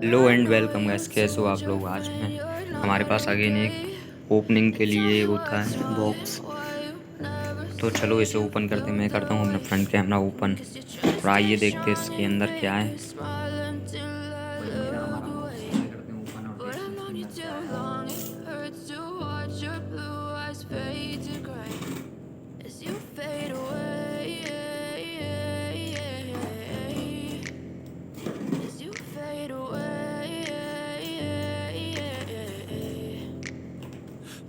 Hello and welcome guys, कैसे हो आप लोग। आज में हमारे पास अगेन एक ओपनिंग के लिए होता है बॉक्स। तो चलो इसे ओपन करते हैं। मैं करता हूँ अपना फ्रंट कैमरा ओपन और आइए देखते हैं इसके अंदर क्या है। तो ये मेरा हमारा बॉक्स इसे करते हैं ओपन और देखते हैं इसके अंदर क्या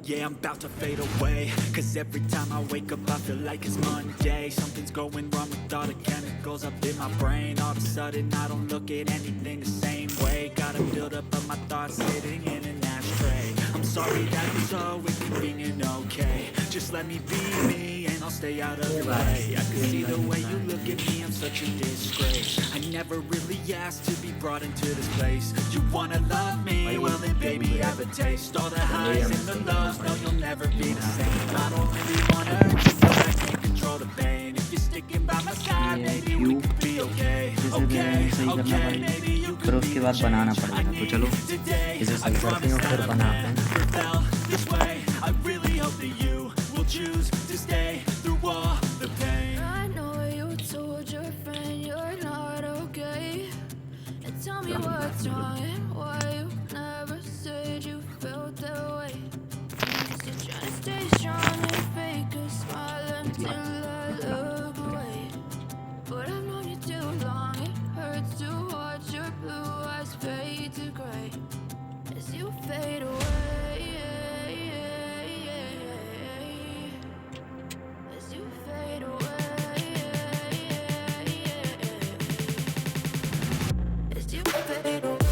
Yeah, I'm about to fade away. Cause every time I wake up I feel like it's Monday. Something's going wrong with all the chemicals up in my brain. All of a sudden I don't look at anything the same way. Gotta build up of my thoughts sitting in an ashtray. I'm sorry that I'm so inconvenient, okay. Just let me be me and I'll stay out of your way. I can see the way you look at me, I'm such a disgrace. I never really asked to be brought into this place. You wanna love me? Well then baby have a taste. All the highs and the lows, no you'll never be the same. I don't really wanna hurt you, but I can't control the pain. If you're sticking by my side, maybe we could be okay. Okay, okay, maybe you फिर could उसके be बाद the banana change I पड़ेगा। तो need चलो today. इसे I सही करते हैं promise और फिर that I'll बनाते हैं। never felt this way. I really hope that you will choose to stay through all the pain. I know you told your friend you're not okay. And tell me what's wrong and why you never said you felt that way. Cause you're trying to stay strong and fake a smile until I look away. But I've known you too long, it hurts to watch your blue eyes fade to gray as you fade away. As you fade away. As you fade away.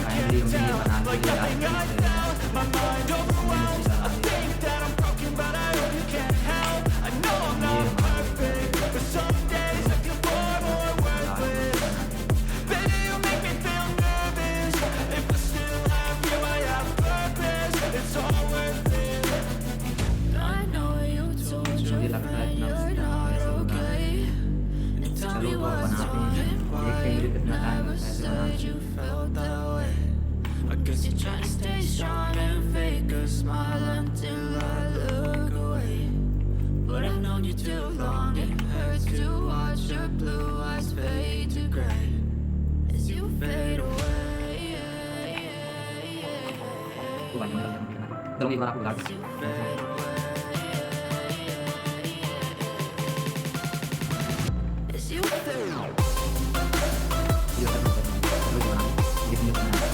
Finally हमने ये बना I know you told your मुझे लगता है friend इतना you're not okay. And tell me चलो तो what's बनाते wrong हैं, and why देखते हैं you मुझे कितना टाइम never लगता है इसे said बनाने you में। felt that way. I guess you're trying to stay strong and fake a smile until I look away. But I've known you too long, it hurts to watch your blue eyes fade to gray as you fade away. तो भाई मतलब चलो एक बार आपको बता As you दूं। fade away. As you fade away. ये होता है चलो ये बना ये भी बनाना है।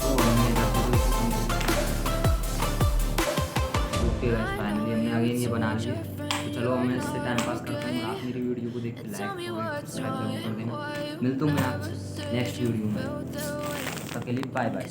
तो हमने ओके गाइस, फाइनली हमने अगेन ये बना लिया। तो चलो मैं इससे टाइम पास करता हूँ और आप मेरी वीडियो को देख के लाइक और सब्सक्राइब जरूर कर देना। मिलता हूँ मैं आपसे नेक्स्ट वीडियो में। तब तक के लिए बाय बाय।